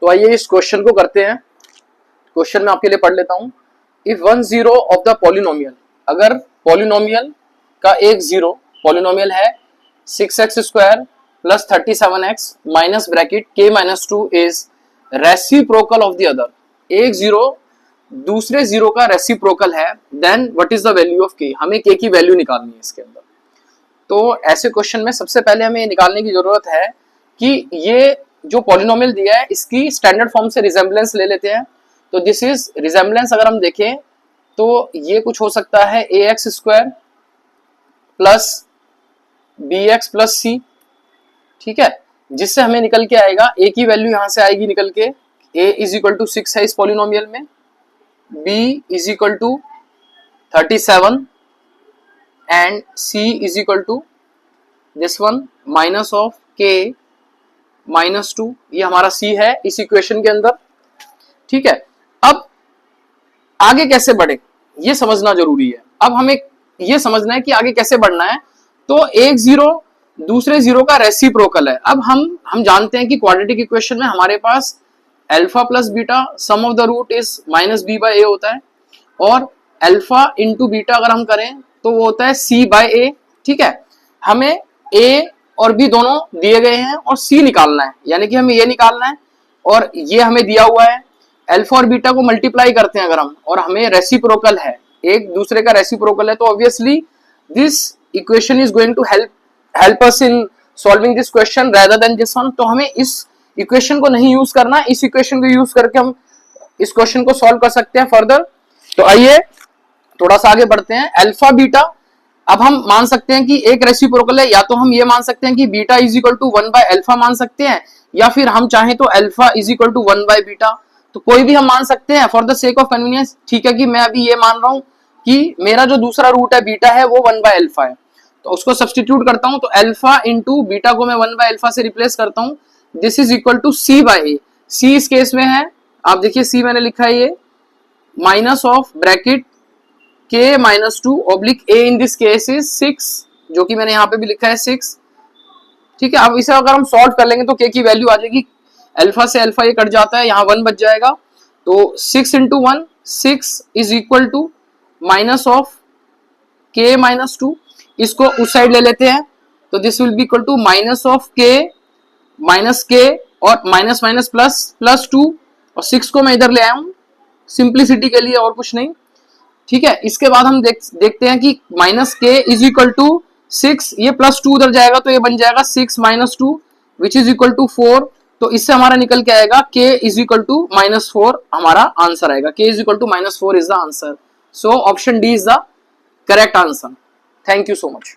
तो आइए इस क्वेश्चन को करते हैं। क्वेश्चन में आपके लिए पढ़ लेता हूं। If 1 zero of the polynomial, अगर पॉलिनोमियल का एक जीरो, पॉलिनोमियल है 6x square plus 37x minus bracket k minus 2 is reciprocal of the other, एक जीरो दूसरे जीरो का रेसिप्रोकल है, then what is the value of k, हमें k की वैल्यू निकालनी है इसके अंदर। तो ऐसे क्वेश्चन में सबसे पहले हमें निकालने की जरूरत है कि ये जो पॉलिनोमियल दिया है इसकी स्टैंडर्ड फॉर्म से रिजेम्बलेंस ले लेते हैं। तो दिस इज रिजेम्बलेंस, अगर हम देखें तो ये कुछ हो सकता है ax square plus bx plus c, ठीक है, जिससे हमें निकल के आएगा a की वैल्यू यहां से आएगी निकल के, a इज इक्वल टू 6 है इस पॉलिनोमियल में, b is equal to 37 and c is equal to this one minus of k minus 2, ये हमारा c है इस इक्वेशन के अंदर, ठीक है। अब आगे कैसे बढ़े ये समझना जरूरी है। अब हमें ये समझना है कि आगे कैसे बढ़ना है। तो एक जीरो दूसरे जीरो का रेसिप्रोकल है। अब हम जानते हैं कि क्वाड्रेटिक इक्वेशन में हमारे पास alpha plus beta sum of the root is minus B by A होता है, और अल्फा इंटू बीटा अगर हम करें तो वो होता है सी बाय ए, ठीक है। हमें ए और बी दोनों दिए गए हैं और सी निकालना है, यानी कि हमें ये निकालना है और ये हमें दिया हुआ है। अल्फा और बीटा को मल्टीप्लाई करते हैं अगर हम, और हमें रेसिप्रोकल है, एक दूसरे का रेसिप्रोकल है, तो obviously this equation is going to help us in solving this question rather than this one. तो हमें इस इक्वेशन को नहीं यूज करना, इस इक्वेशन को यूज करके हम इस क्वेश्चन को सॉल्व कर सकते हैं फर्दर। तो आइए थोड़ा सा आगे बढ़ते हैं। अल्फा बीटा, अब हम मान सकते हैं कि एक रेसिप्रोकल है, या तो हम ये मान सकते हैं कि beta is equal to 1 by alpha मान सकते हैं, या फिर हम चाहें तो alpha is equal to 1 by beta, तो कोई भी हम मान सकते हैं for the sake of convenience, ठीक है। कि मैं अभी ये मान रहा हूं कि मेरा जो दूसरा रूट है बीटा है वो 1 बाय अल्फा है, तो उसको सब्स्टिट्यूट करता हूं, तो अल्फा इंटू बीटा को मैं 1 बाय अल्फा से रिप्लेस करता हूं, this is equal to C by A. C इस केस में है, आप देखिए सी मैंने लिखा है ये minus of bracket k minus 2 oblique a in this case is 6, जो कि मैंने यहाँ पे भी लिखा है 6, ठीक है। अब इसे अगर हम सॉल्व कर लेंगे तो k की वैल्यू आ जाएगी, अल्फा से अल्फा ये कट जाता है, यहाँ 1 बच जाएगा, तो 6 into 1 6 is equal to minus of k minus 2, इसको उस साइड ले लेते हैं, तो this will be equal to minus of k minus k और माइनस माइनस प्लस प्लस 2, और 6 को मैं इधर ले आया हूं सिंप्लिसिटी के लिए और कुछ नहीं, ठीक है। इसके बाद हम देखते हैं कि minus k is equal to 6, ये प्लस 2 उधर जाएगा तो ये बन जाएगा 6 minus 2 which is equal to 4, तो इससे हमारा निकल के आएगा k is equal to minus 4, हमारा आंसर आएगा k is equal to minus 4 is the answer. So option D is the correct answer. Thank you so much.